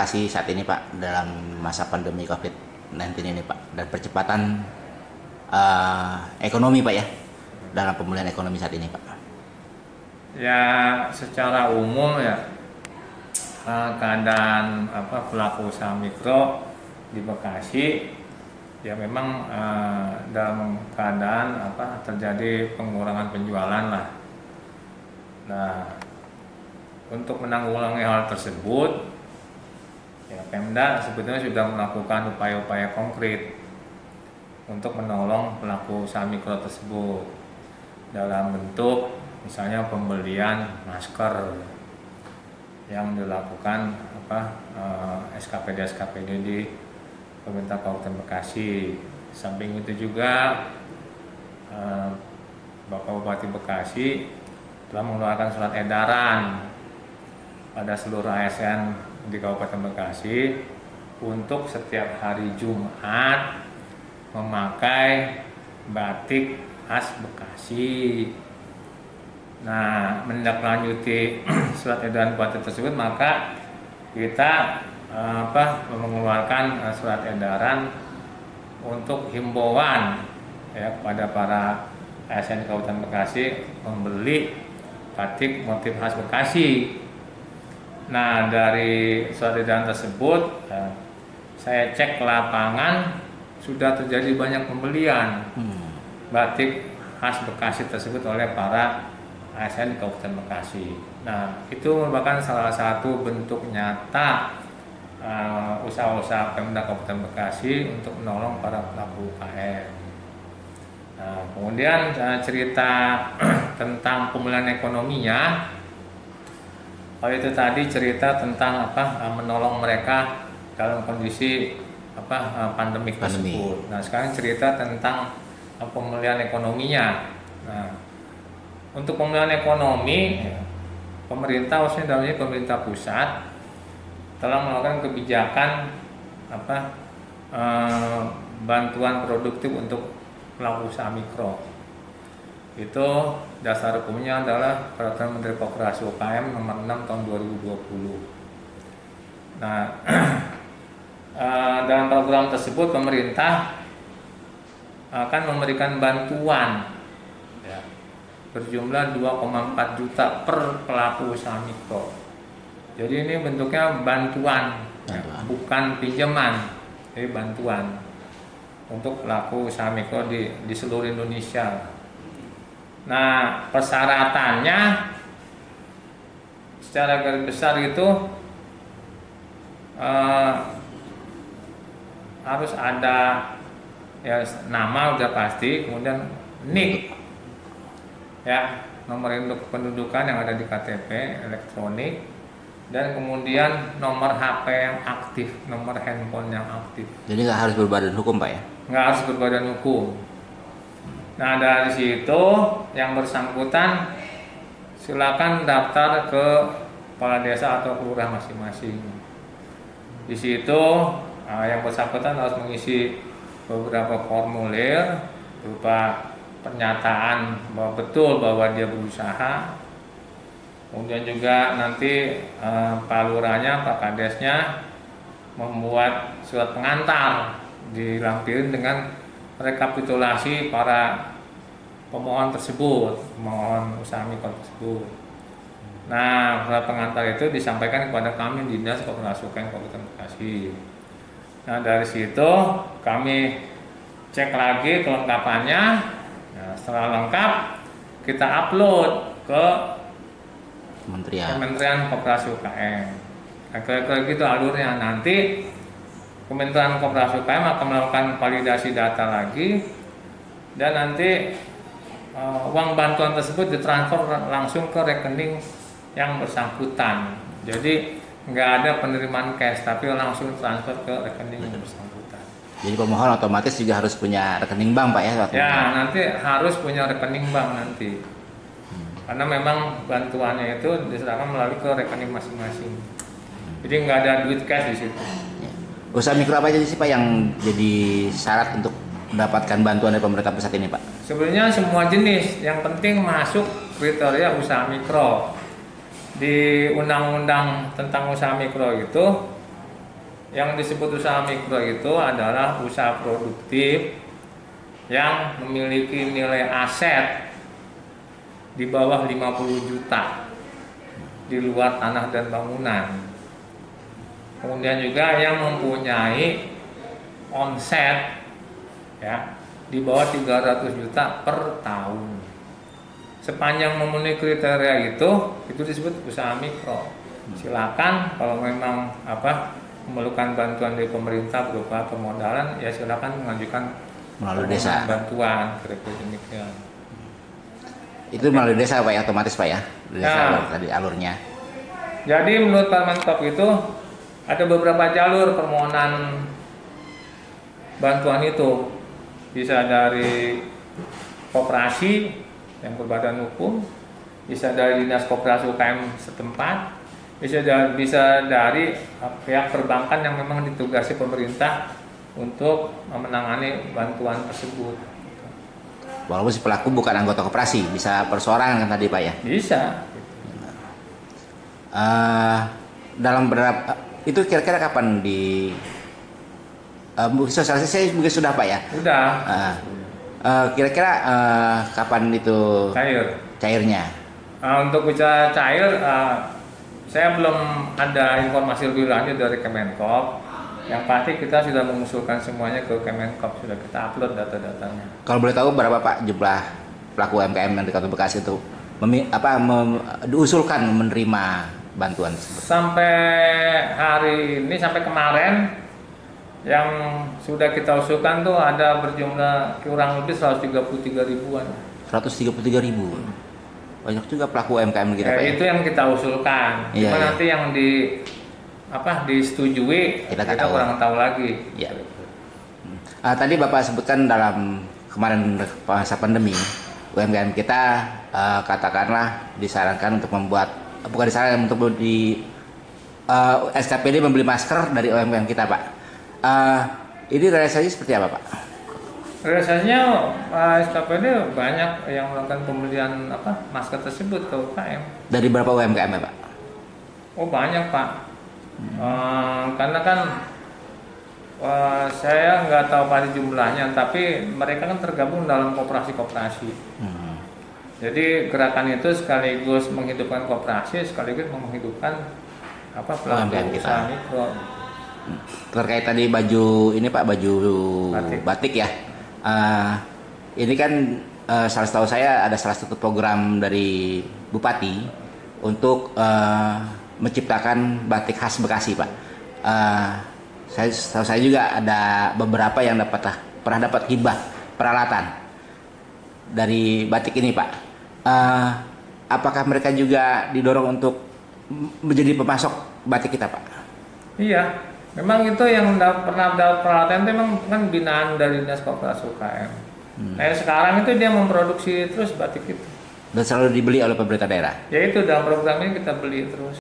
operasi saat ini Pak dalam masa pandemi COVID-19 ini Pak, dan percepatan ekonomi Pak ya, dalam pemulihan ekonomi saat ini Pak? Ya, secara umum ya keadaan pelaku usaha mikro di Bekasi ya memang dalam keadaan terjadi pengurangan penjualan lah. Nah, untuk menanggulangi hal tersebut, ya Pemda sebetulnya sudah melakukan upaya-upaya konkret untuk menolong pelaku usaha mikro tersebut dalam bentuk misalnya pembelian masker yang dilakukan SKPD di pemerintah Kabupaten Bekasi. Samping itu juga Bapak Bupati Bekasi telah mengeluarkan surat edaran pada seluruh ASN di Kabupaten Bekasi untuk setiap hari Jumat memakai batik khas Bekasi. Nah, menindaklanjuti surat edaran Bupati tersebut, maka kita mengeluarkan surat edaran untuk himbauan ya kepada para ASN Kabupaten Bekasi membeli batik motif khas Bekasi. Nah, dari surat edaran tersebut saya cek ke lapangan sudah terjadi banyak pembelian batik khas Bekasi tersebut oleh para ASN Kabupaten Bekasi. Nah, itu merupakan salah satu bentuk nyata usaha-usaha Pemda Kabupaten Bekasi untuk menolong para pelaku UKM. Nah, kemudian cerita tentang pemulihan ekonominya, itu tadi cerita tentang menolong mereka dalam kondisi pandemik tersebut. Nah, sekarang cerita tentang pemulihan ekonominya. Nah, untuk pemulihan ekonomi, pemerintah, khususnya dalam ini pemerintah pusat, telah melakukan kebijakan bantuan produktif untuk pelaku usaha mikro. Itu dasar hukumnya adalah Peraturan Menteri Koperasi UKM Nomor 6 Tahun 2020. Nah, dalam program tersebut pemerintah akan memberikan bantuan berjumlah 2,4 juta per pelaku usaha mikro. Jadi ini bentuknya bantuan. Bukan pinjaman, jadi bantuan untuk pelaku usaha mikro di seluruh Indonesia. Nah, persyaratannya secara garis besar itu harus ada ya nama udah pasti, kemudian NIK ya, nomor induk kependudukan yang ada di KTP elektronik, dan kemudian nomor HP yang aktif, nomor handphone yang aktif. Jadi nggak harus berbadan hukum Pak ya? Nggak harus berbadan hukum. Nah, dari situ yang bersangkutan silakan daftar ke kepala desa atau kelurahan masing-masing. Di situ yang bersangkutan harus mengisi beberapa formulir berupa pernyataan bahwa betul bahwa dia berusaha. Kemudian juga nanti Pak Lurahnya, Pak Kadesnya membuat surat pengantar dilampirin dengan rekapitulasi para pemohon tersebut, pemohon usaha mikro tersebut. Nah, surat pengantar itu disampaikan kepada kami Dinas Koperasi UKM Kabupaten Bekasi. Nah, dari situ kami cek lagi kelengkapannya. Nah, setelah lengkap kita upload ke Kementerian Koperasi UKM. Nah, kira-kira gitu alurnya. Nanti Kementerian Koperasi UKM akan melakukan validasi data lagi, dan nanti uang bantuan tersebut ditransfer langsung ke rekening yang bersangkutan. Jadi nggak ada penerimaan cash, tapi langsung transfer ke rekening yang bersangkutan. Jadi pemohon otomatis juga harus punya rekening bank Pak ya? Ya, nanti harus punya rekening bank nanti. Karena memang bantuannya itu diserahkan melalui ke rekening masing-masing. Jadi nggak ada duit cash di situ. Usaha mikro apa aja sih Pak yang jadi syarat untuk mendapatkan bantuan dari pemerintah pusat ini Pak? Sebenarnya semua jenis, yang penting masuk kriteria usaha mikro. Di Undang-Undang tentang usaha mikro itu Yang disebut usaha mikro itu adalah usaha produktif yang memiliki nilai aset di bawah 50 juta di luar tanah dan bangunan. Kemudian juga yang mempunyai omset ya di bawah 300 juta per tahun. Sepanjang memenuhi kriteria itu disebut usaha mikro. Silakan kalau memang memerlukan bantuan dari pemerintah berupa permodalan, ya silakan mengajukan Melalui desa. bantuan, kira-kira demikian. Itu melalui desa Pak ya, otomatis Pak ya. Desa tadi alurnya. Jadi menurut Pak Mentok itu ada beberapa jalur permohonan bantuan itu. Bisa dari koperasi yang berbadan hukum, bisa dari dinas koperasi UKM setempat, bisa dari pihak perbankan yang memang ditugasi pemerintah untuk menangani bantuan tersebut. Walaupun si pelaku bukan anggota koperasi, bisa perseorangan kan tadi Pak ya? Bisa. Dalam berapa itu kira-kira kapan di sosialisasi mungkin sudah Pak ya? Udah. Kira-kira kapan itu cairnya? Untuk bicara cair, saya belum ada informasi lebih lanjut dari Kemenkop. Yang pasti kita sudah mengusulkan semuanya ke Kemenkop, sudah kita upload data-datanya. Kalau boleh tahu berapa Pak jumlah pelaku UMKM yang di Kota Bekasi itu diusulkan menerima bantuan tersebut? Sampai hari ini, sampai kemarin yang sudah kita usulkan tuh ada berjumlah kurang lebih 133 ribuan. 133 ribu. Banyak juga pelaku UMKM kita Pak ya? Itu yang kita usulkan. Cuma nanti yang disetujui kita kurang tahu lagi. Ya. Tadi Bapak sebutkan dalam kemarin masa pandemi UMKM kita katakanlah disarankan untuk membuat, bukan disarankan, untuk di SKPD membeli masker dari UMKM kita Pak. Ini realisasinya seperti apa Pak? Realisasinya SKPD banyak yang melakukan pembelian masker tersebut ke UKM. Dari berapa UMKM ya Pak? Oh banyak Pak. Karena kan saya nggak tahu pasti jumlahnya, tapi mereka kan tergabung dalam koperasi-koperasi. Jadi gerakan itu sekaligus menghidupkan koperasi, sekaligus menghidupkan pelaku usaha mikro. Terkait tadi baju ini Pak, baju batik ya. Ini kan setahu saya ada salah satu program dari Bupati untuk menciptakan batik khas Bekasi Pak. Saya juga ada beberapa yang pernah dapat hibah peralatan dari batik ini Pak. Apakah mereka juga didorong untuk menjadi pemasok batik kita Pak? Iya, memang itu yang pernah dapat peralatan itu memang kan binaan dari Dinas Koperasi UKM. Nah sekarang itu dia memproduksi terus batik itu. Dan selalu dibeli oleh pemerintah daerah? Ya itu dalam program ini kita beli terus.